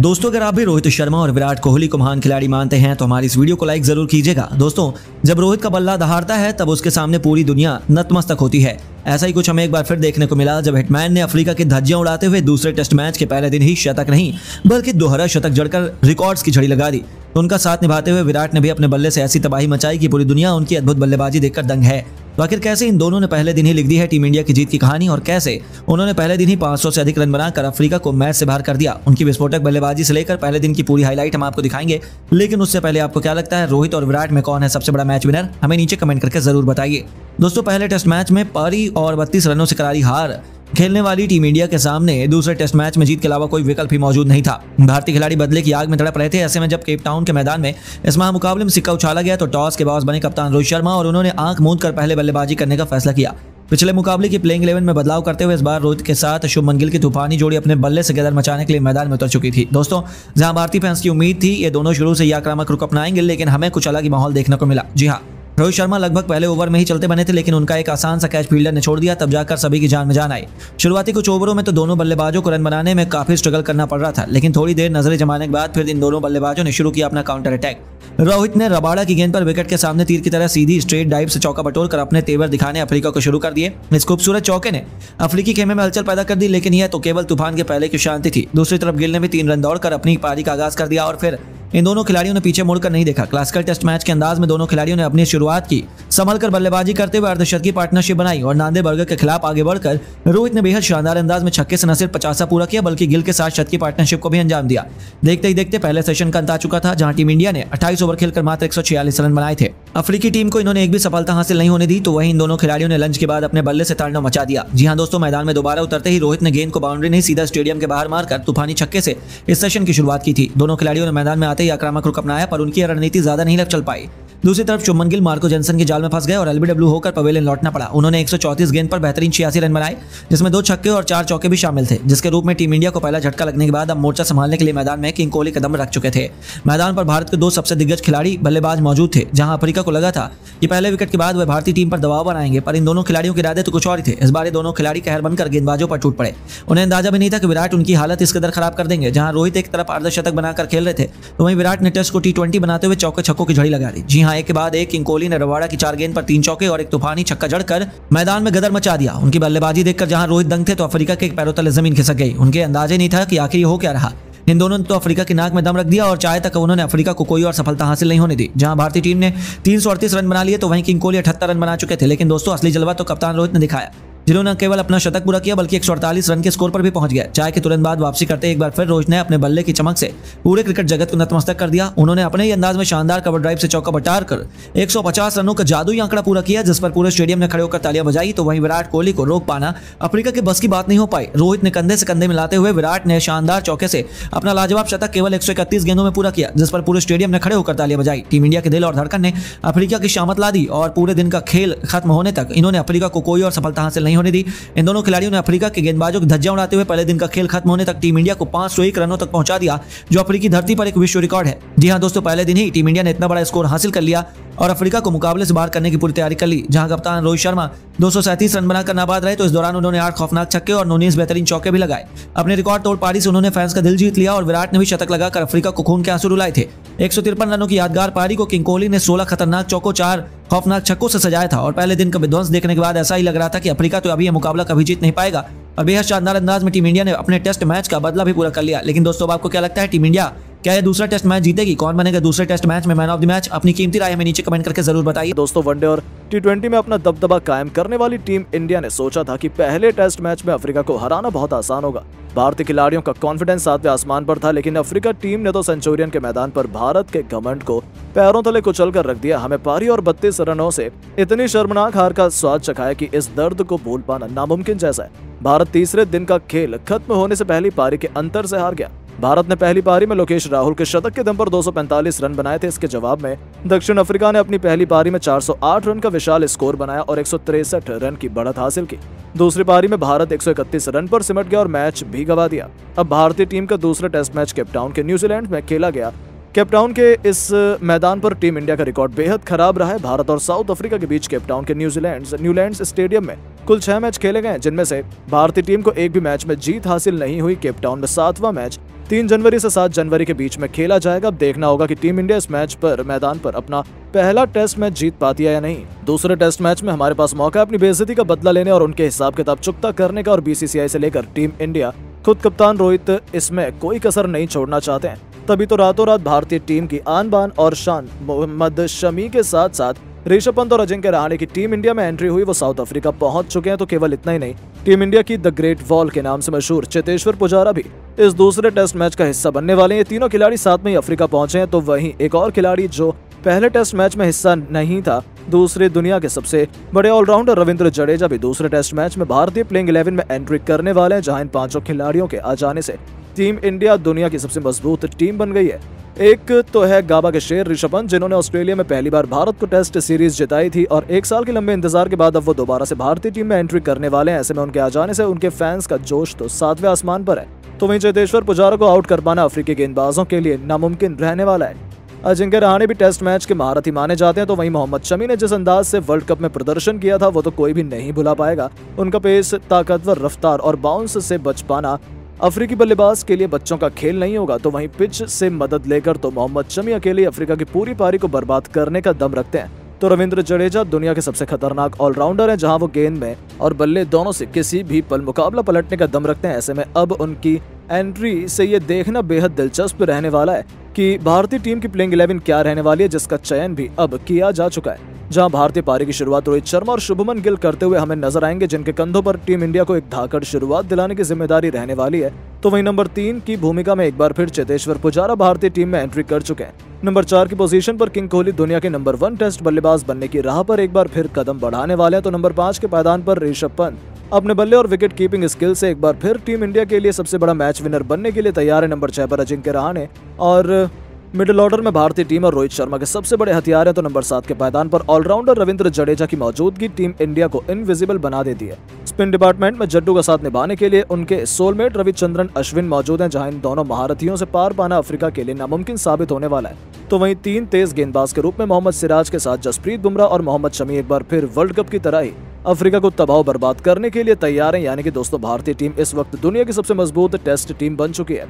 दोस्तों अगर आप भी रोहित शर्मा और विराट कोहली को महान खिलाड़ी मानते हैं तो हमारी इस वीडियो को लाइक जरूर कीजिएगा। दोस्तों जब रोहित का बल्ला दहाड़ता है तब उसके सामने पूरी दुनिया नतमस्तक होती है। ऐसा ही कुछ हमें एक बार फिर देखने को मिला जब हिटमैन ने अफ्रीका की धज्जियां उड़ाते हुए दूसरे टेस्ट मैच के पहले दिन ही शतक नहीं बल्कि दोहरा शतक जड़कर रिकॉर्ड्स की झड़ी लगा दी। तो उनका साथ निभाते हुए विराट ने भी अपने बल्ले से ऐसी तबाही मचाई कि पूरी दुनिया उनकी अद्भुत बल्लेबाजी देखकर दंग है। तो आखिर कैसे इन दोनों ने पहले दिन ही लिख दी है टीम इंडिया की जीत की कहानी और कैसे उन्होंने पहले दिन ही 500 से अधिक रन बनाकर अफ्रीका को मैच से बाहर कर दिया। उनकी विस्फोटक बल्लेबाजी से लेकर पहले दिन की पूरी हाईलाइट हम आपको दिखाएंगे, लेकिन उससे पहले आपको क्या लगता है रोहित और विराट में कौन है सबसे बड़ा मैच विनर, हमें नीचे कमेंट करके जरूर बताइए। दोस्तों पहले टेस्ट मैच में पारी और 32 रनों से करारी हार खेलने वाली टीम इंडिया के सामने दूसरे टेस्ट मैच में जीत के अलावा कोई विकल्प ही मौजूद नहीं था। भारतीय खिलाड़ी बदले की आग में तड़प रहे थे। ऐसे में जब केप टाउन के मैदान में इस महामुकाबले में सिक्का उछाला गया तो टॉस के बॉस बने कप्तान रोहित शर्मा और उन्होंने आंख मूंद कर पहले बल्लेबाजी करने का फैसला किया। पिछले मुकाबले की प्लेइंग 11 में बदलाव करते हुए इस बार रोहित के साथ शुभमन गिल की तूफानी जोड़ी अपने बल्ले से गदर मचाने के लिए मैदान में उतर चुकी थी। दोस्तों जहां भारतीय फैंस की उम्मीद थी ये दोनों शुरू से ही आक्रामक रुख अपनाएंगे, लेकिन हमें कुछ अलग ही माहौल देखने को मिला। जी हाँ, रोहित शर्मा लगभग पहले ओवर में ही चलते बने थे, लेकिन उनका एक आसान सा कैच फील्डर ने छोड़ दिया, तब जाकर सभी की जान में जान आई। शुरुआती कुछ ओवरों में तो दोनों बल्लेबाजों को रन बनाने में काफी स्ट्रगल करना पड़ रहा था, लेकिन थोड़ी देर नजरें जमाने के बाद फिर इन दोनों बल्लेबाजों ने शुरू किया अपना काउंटर अटैक। रोहित ने रबाड़ा की गेंद पर विकेट के सामने तीर की तरह सीधी स्ट्रेट डाइव से चौका बटोरकर अपने तेवर दिखाने अफ्रीका को शुरू कर दिए। इस खूबसूरत चौके ने अफ्रीकी खेमे में हलचल पैदा कर दी, लेकिन यह तो केवल तूफान के पहले की शांति थी। दूसरी तरफ गिल ने भी 3 रन दौड़कर अपनी पारी का आगाज कर दिया और फिर इन दोनों खिलाड़ियों ने पीछे मुड़कर नहीं देखा। क्लासिकल टेस्ट मैच के अंदाज में दोनों खिलाड़ियों ने अपनी शुरुआत की, संभल कर बल्लेबाजी करते हुए अर्धशतकी पार्टनरशिप बनाई और नांदे बर्गर के खिलाफ आगे बढ़कर रोहित ने बेहद शानदार अंदाज में छक्के से न सिर्फ 50 पूरा किया बल्कि गिल के साथ शतकी पार्टनरशिप को भी अंजाम दिया। देखते ही देखते पहले सेशन का अंत आ चुका था, जहां टीम इंडिया ने 28 ओवर खेलकर मात्र 146 रन बनाए थे। अफ्रीकी टीम को इन्होंने एक भी सफलता हासिल नहीं होने दी, तो वहीं इन दोनों खिलाड़ियों ने लंच के बाद अपने बल्ले से तांडव मचा दिया। जी हां दोस्तों, मैदान में दोबारा उतरते ही रोहित ने गेंद को बाउंड्री नहीं सीधा स्टेडियम के बाहर मारकर तूफानी छक्के से इस सेशन की शुरुआत की थी। दोनों खिलाड़ियों ने मैदान में आते ही आक्रामक रुख अपनाया, पर उनकी रणनीति ज्यादा नहीं चल पाई। दूसरी तरफ शुभमन गिल मार्को जेनसन के जाल में फंस गए और एलबीडब्ल्यू होकर पवेलियन लौटना पड़ा। उन्होंने 134 गेंद पर बेहतरीन 86 रन बनाए, जिसमें 2 छक्के और 4 चौके भी शामिल थे, जिसके रूप में टीम इंडिया को पहला झटका लगने के बाद अब मोर्चा संभालने के लिए मैदान में किंग कोहली कदम रख चुके थे। मैदान पर भारत के 2 सबसे दिग्गज खिलाड़ी बल्लेबाज मौजूद थे। जहां अफ्रीका को लगा था कि पहले विकेट के बाद वह भारतीय टीम पर दबाव बनाएंगे, पर इन दोनों खिलाड़ियों के इरादे तो कुछ और ही थे। इस बार ये दोनों खिलाड़ी कहर बनकर गेंदबाजों पर टूट पड़े। उन्हें अंदाजा भी नहीं था कि विराट उनकी हालत इस कदर खराब कर देंगे। जहां रोहित एक तरफ अर्धशतक बनाकर खेल रहे थे, तो वहीं विराट ने टेस्ट को T20 बनाते हुए चौके छक्कों की झड़ी लगा दी। जी हां, एक के बाद एक किंग कोहली ने रबाड़ा की 4 गेंद पर 3 चौके और एक तूफानी छक्का जड़कर मैदान में गदर मचा दिया। उनकी बल्लेबाजी देखकर जहां रोहित दंग थे तो अफ्रीका के पैरों तले जमीन खिसक गई। उनके अंदाजे नहीं था कि आखिर ये हो क्या रहा। इन दोनों ने तो अफ्रीका की नाक में दम रख दिया और चाहे तक उन्होंने अफ्रीका को कोई और सफलता हासिल नहीं होने दी। जहां भारतीय टीम ने 338 रन बना लिए तो वहीं किंग कोहली 78 रन बना चुके थे। लेकिन दोस्तों असली जलवा तो कप्तान रोहित ने दिखाया, जिन्होंने केवल अपना शतक पूरा किया बल्कि 148 रन के स्कोर पर भी पहुंच गया। चाय के तुरंत बाद वापसी करते एक बार फिर रोहित ने अपने बल्ले की चमक से पूरे क्रिकेट जगत को नतमस्तक कर दिया। उन्होंने अपने ही अंदाज में शानदार कवर ड्राइव से चौका बटार कर 150 रनों का जादुई आंकड़ा पूरा किया, जिस पर पूरे स्टेडियम ने खड़े होकर तालियां बजाई। तो वहीं विराट कोहली को रोक पाना अफ्रीका के बस की बात नहीं हो पाई। रोहित ने कंधे से कंधे मिलाते हुए विराट ने शानदार चौके से अपना लाजवाब शतक केवल 131 गेंदों में पूरा किया, जिस पर पूरे स्टेडियम ने खड़े होकर तालियां बजाई। टीम इंडिया के दिल और धड़कन ने अफ्रीका की शामत ला दी और पूरे दिन का खेल खत्म होने तक इन्होंने अफ्रीका को कोई और सफलता हासिल नहीं होने दी। इन दोनों खिलाड़ियों ने अफ्रीका के गेंदबाजों की धज्जियां उड़ाते हुए पहले दिन का खेल खत्म होने तक टीम इंडिया को 501 रनों तक पहुंचा दिया, जो अफ्रीकी धरती पर एक विश्व रिकॉर्ड है। जी हां दोस्तों, पहले दिन ही टीम इंडिया ने इतना बड़ा स्कोर हासिल कर लिया और अफ्रीका को मुकाबले से बाहर करने की पूरी तैयारी कर ली। जहां कप्तान रोहित शर्मा 237 रन बनाकर नाबाद रहे, तो इस दौरान उन्होंने 8 खौफनाक छक्के और 19 बेहतरीन चौके भी लगाए। अपने रिकॉर्ड तोड़ पारी से उन्होंने फैंस का दिल जीत लिया और विराट ने भी शतक लगाकर अफ्रीका को खून के आंसू रुलाए थे। 153 रनों की यादगार पारी को किंग कोहली ने 16 खतरनाक चौकों 4 खौफनाक छक्कों से सजाया था और पहले दिन का विध्वंस देखने के बाद ऐसा ही लग रहा था कि अफ्रीका तो अभी यह मुकाबला कभी जीत नहीं पाएगा। और बेहद शानदार अंदाज में टीम इंडिया ने अपने टेस्ट मैच का बदला भी पूरा कर लिया। लेकिन दोस्तों आपको क्या लगता है, टीम इंडिया क्या ये दूसरा टेस्ट मैच जीतेगी? कौन बनेगा दूसरे टेस्ट मैच में मैन ऑफ द मैच? अपनी कीमती राय हमें नीचे कमेंट करके जरूर बताइए। दोस्तों वनडे और T20 में अपना दबदबा कायम करने वाली टीम इंडिया ने सोचा था कि पहले टेस्ट मैच में अफ्रीका को हराना बहुत आसान होगा। भारतीय खिलाड़ियों का कॉन्फिडेंस 7वें आसमान पर था, लेकिन अफ्रीका टीम ने तो सेंचुरियन के मैदान पर भारत के घमंड को पैरों तले कुचल कर रख दिया। हमें पारी और 32 रनों से इतनी शर्मनाक हार का स्वाद चखाया कि इस दर्द को भूल पाना नामुमकिन जैसा है। भारत तीसरे दिन का खेल खत्म होने से पहली पारी के अंतर से हार गया। भारत ने पहली पारी में लोकेश राहुल के शतक के दम पर 245 रन बनाए थे। इसके जवाब में दक्षिण अफ्रीका ने अपनी पहली पारी में 408 रन का विशाल स्कोर बनाया और 163 रन की बढ़त हासिल की। दूसरी पारी में भारत 131 रन पर सिमट गया और मैच भी गंवा दिया। अब भारतीय टीम का दूसरा टेस्ट मैच केप टाउन के न्यूजीलैंड में खेला गया। केप टाउन के इस मैदान पर टीम इंडिया का रिकॉर्ड बेहद खराब रहा है। भारत और साउथ अफ्रीका के बीच केप टाउन के न्यूलैंड्स स्टेडियम में कुल 6 मैच खेले गए, जिनमें से भारतीय टीम को एक भी मैच में जीत हासिल नहीं हुई। केप टाउन में 7वां मैच 3 जनवरी से 7 जनवरी के बीच में खेला जाएगा। अब देखना होगा कि टीम इंडिया इस मैच पर मैदान पर अपना पहला टेस्ट मैच जीत पाती है या नहीं। दूसरे टेस्ट मैच में हमारे पास मौका है अपनी बेइज्जती का बदला लेने और उनके हिसाब किताब चुकता करने का, और बीसीसीआई से लेकर टीम इंडिया खुद कप्तान रोहित इसमें कोई कसर नहीं छोड़ना चाहते हैं। तभी तो रातों रात भारतीय टीम की आन बान और शान मोहम्मद शमी के साथ साथ ऋषभ पंत और अजिंक्य रहाणे की टीम इंडिया में एंट्री हुई। वो साउथ अफ्रीका पहुंच चुके हैं। तो केवल इतना ही नहीं, टीम इंडिया की द ग्रेट वॉल के नाम से मशहूर चेतेश्वर पुजारा भी इस दूसरे टेस्ट मैच का हिस्सा बनने वाले हैं। ये तीनों खिलाड़ी साथ में ही अफ्रीका पहुंचे हैं। तो वहीं एक और खिलाड़ी जो पहले टेस्ट मैच में हिस्सा नहीं था, दूसरे दुनिया के सबसे बड़े ऑलराउंडर रविंद्र जडेजा भी दूसरे टेस्ट मैच में भारतीय प्लेइंग 11 में एंट्री करने वाले हैं, जहां इन 5 खिलाड़ियों के आ जाने से टीम इंडिया दुनिया की सबसे मजबूत टीम बन गई है। एक तो है गाबा के शेर ऋषभ पंत, जिन्होंने ऑस्ट्रेलिया में पहली बार भारत को टेस्ट सीरीज जिताई थी और 1 साल के लंबे इंतजार के बाद अब वो दोबारा से भारतीय टीम में एंट्री करने वाले हैं। ऐसे में उनके आ जाने से उनके फैंस का जोश तो 7वें आसमान पर है। तो वहीं चेतेश्वर पुजारा को आउट कर पाना अफ्रीकी गेंदबाजों के लिए नामुमकिन रहने वाला है। अजिंक्य रहाणे भी टेस्ट मैच के महारथी माने जाते हैं। तो वहीं मोहम्मद शमी ने जिस अंदाज से वर्ल्ड कप में प्रदर्शन किया था वो तो कोई भी नहीं भुला पाएगा। उनका पेस, ताकतवर रफ्तार और बाउंस से बच पाना अफ्रीकी बल्लेबाज के लिए बच्चों का खेल नहीं होगा। तो वहीं पिच से मदद लेकर तो मोहम्मद शमी अकेले अफ्रीका की पूरी पारी को बर्बाद करने का दम रखते हैं। तो रविंद्र जडेजा दुनिया के सबसे खतरनाक ऑलराउंडर हैं, जहां वो गेंद में और बल्ले दोनों से किसी भी पल मुकाबला पलटने का दम रखते हैं। ऐसे में अब उनकी एंट्री से ये देखना बेहद दिलचस्प रहने वाला है कि भारतीय टीम की प्लेइंग 11 क्या रहने वाली है, जिसका चयन भी अब किया जा चुका है। जहां भारतीय पारी की शुरुआत रोहित शर्मा और शुभमन गिल करते हुए हमें नजर आएंगे, जिनके कंधों पर टीम इंडिया को एक धाकड़ शुरुआत दिलाने की जिम्मेदारी रहने वाली है। तो वहीं नंबर 3 की भूमिका में एक बार फिर चेतेश्वर पुजारा भारतीय टीम में एंट्री कर चुके हैं। नंबर 4 की पोजीशन पर किंग कोहली दुनिया के नंबर 1 टेस्ट बल्लेबाज बनने की राह पर एक बार फिर कदम बढ़ाने वाले हैं। तो नंबर 5 के पायदान पर ऋषभ पंत अपने बल्ले और विकेट कीपिंग स्किल से एक बार फिर टीम इंडिया के लिए सबसे बड़ा मैच विनर बनने के लिए तैयार है। नंबर 6 पर अजिंक्य रहाणे और मिडिल ऑर्डर में भारतीय टीम और रोहित शर्मा के सबसे बड़े हथियार है। तो नंबर 7 के पायदान पर ऑलराउंडर रविंद्र जडेजा की मौजूदगी टीम इंडिया को इनविजिबल बना देती है। स्पिन डिपार्टमेंट में जड्डू का साथ निभाने के लिए उनके सोलमेट रविचंद्रन अश्विन मौजूद हैं, जहां इन दोनों महारथियों से पार पाना अफ्रीका के लिए नामुमकिन साबित होने वाला है। तो वहीं 3 तेज गेंदबाज के रूप में मोहम्मद सिराज के साथ जसप्रीत बुमराह और मोहम्मद शमी एक बार फिर वर्ल्ड कप की तरह ही अफ्रीका को तबाह बर्बाद करने के लिए तैयार हैं। यानी कि दोस्तों, भारतीय टीम इस वक्त दुनिया की सबसे मजबूत टेस्ट टीम बन चुकी है।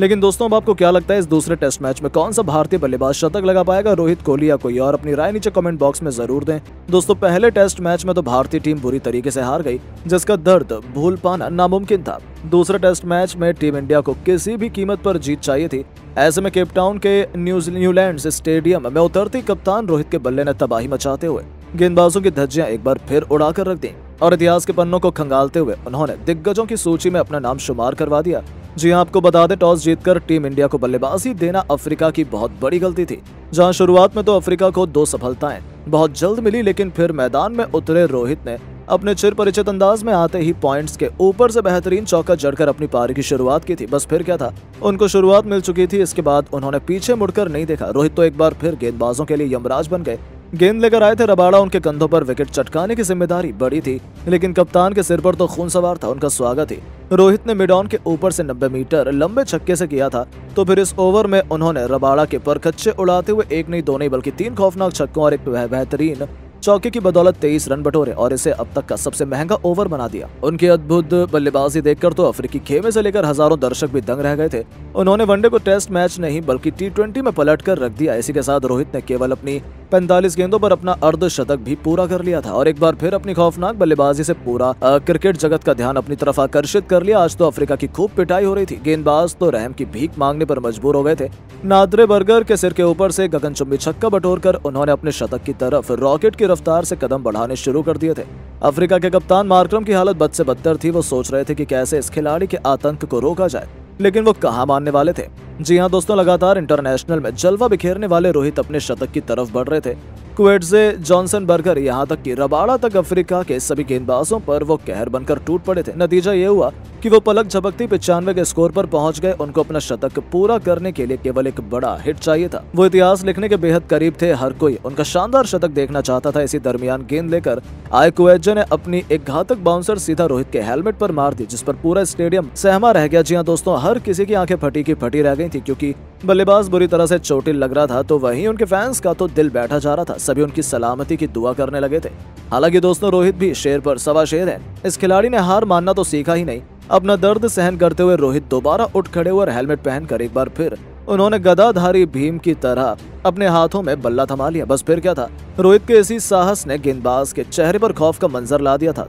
लेकिन दोस्तों, अब आपको क्या लगता है इस दूसरे टेस्ट मैच में कौन सा भारतीय बल्लेबाज शतक लगा पाएगा, रोहित, कोहली या कोई और? अपनी राय नीचे कमेंट बॉक्स में जरूर दें। दोस्तों, पहले टेस्ट मैच में तो भारतीय टीम बुरी तरीके से हार गई, जिसका दर्द भूल पाना नामुमकिन था। दूसरे टेस्ट मैच में टीम इंडिया को किसी भी कीमत पर जीत चाहिए थी। ऐसे में केपटाउन के न्यूलैंड स्टेडियम में उतरती कप्तान रोहित के बल्ले ने तबाही मचाते हुए गेंदबाजों की धज्जियां एक बार फिर उड़ाकर रख दी और इतिहास के पन्नों को खंगालते हुए उन्होंने दिग्गजों की सूची में अपना नाम शुमार करवा दिया। जी हां, आपको बता दें, टॉस जीतकर टीम इंडिया को बल्लेबाजी देना अफ्रीका की बहुत बड़ी गलती थी। जहां शुरुआत में तो अफ्रीका को 2 सफलताएं बहुत जल्द मिली, लेकिन फिर मैदान में उतरे रोहित ने अपने चिर परिचित अंदाज में आते ही पॉइंट्स के ऊपर से बेहतरीन चौका जड़कर अपनी पारी की शुरुआत की थी। बस फिर क्या था, उनको शुरुआत मिल चुकी थी। इसके बाद उन्होंने पीछे मुड़कर नहीं देखा। रोहित तो एक बार फिर गेंदबाजों के लिए यमराज बन गए। गेंद लेकर आए थे रबाड़ा, उनके कंधों पर विकेट चटकाने की जिम्मेदारी बड़ी थी, लेकिन कप्तान के सिर पर तो खून सवार था। उनका स्वागत ही रोहित ने मिड ऑन के ऊपर से 90 मीटर लंबे छक्के से किया था। तो फिर इस ओवर में उन्होंने रबाड़ा के परखच्चे उड़ाते हुए 1 नहीं 2 नहीं बल्कि 3 खौफनाक छक्कों और एक बेहतरीन चौके की बदौलत 23 रन बटोरे और इसे अब तक का सबसे महंगा ओवर बना दिया। उनकी अद्भुत बल्लेबाजी देखकर तो अफ्रीकी खेमे से लेकर हजारों दर्शक भी दंग रह गए थे। उन्होंने वनडे को टेस्ट मैच नहीं बल्कि T20 में पलट कर रख दिया। इसी के साथ रोहित ने केवल अपनी 45 गेंदों पर अपना अर्धशतक भी पूरा कर लिया था और एक बार फिर अपनी खौफनाक बल्लेबाजी से पूरा क्रिकेट जगत का ध्यान अपनी तरफ आकर्षित कर लिया। आज तो अफ्रीका की खूब पिटाई हो रही थी। गेंदबाज तो रहम की भीख मांगने पर मजबूर हो गए थे। नादरे बर्गर के सिर के ऊपर से गगनचुंबी छक्का बटोरकर उन्होंने अपने शतक की तरफ रॉकेट की रफ्तार से कदम बढ़ाने शुरू कर दिए थे। अफ्रीका के कप्तान मार्करम की हालत बद से बदतर थी। वो सोच रहे थे कि कैसे इस खिलाड़ी के आतंक को रोका जाए, लेकिन वो कहां मानने वाले थे। जी हां दोस्तों, लगातार इंटरनेशनल में जलवा बिखेरने वाले रोहित अपने शतक की तरफ बढ़ रहे थे। क्वेट्जे, जॉनसन, बर्गर, यहाँ तक कि रबाड़ा तक अफ्रीका के सभी गेंदबाजों पर वो कहर बनकर टूट पड़े थे। नतीजा ये हुआ कि वो पलक झपकती 95 के स्कोर पर पहुंच गए। उनको अपना शतक पूरा करने के लिए केवल एक बड़ा हिट चाहिए था। वो इतिहास लिखने के बेहद करीब थे। हर कोई उनका शानदार शतक देखना चाहता था। इसी दरमियान गेंद लेकर आए क्वेट्जे ने अपनी एक घातक बाउंसर सीधा रोहित के हेलमेट पर मार दी, जिस पर पूरा स्टेडियम सहमा रह गया। जी हाँ दोस्तों, हर किसी की आंखें फटी की फटी रह गई थी, क्योंकि बल्लेबाज बुरी तरह से चोटिल लग रहा था। तो वहीं उनके फैंस का तो दिल बैठा जा रहा था। सभी उनकी सलामती की दुआ करने लगे थे। हालांकि दोस्तों, रोहित भी शेर पर सवा शेर है। इस खिलाड़ी ने हार मानना तो सीखा ही नहीं, अपना दर्द सहन करते हुए रोहित दोबारा उठ खड़े हुए और हेलमेट पहनकर एक बार फिर उन्होंने गदाधारी भीम की तरह अपने हाथों में बल्ला थमा लिया। बस फिर क्या था, रोहित के इसी साहस ने गेंदबाज के चेहरे पर खौफ का मंजर ला दिया था।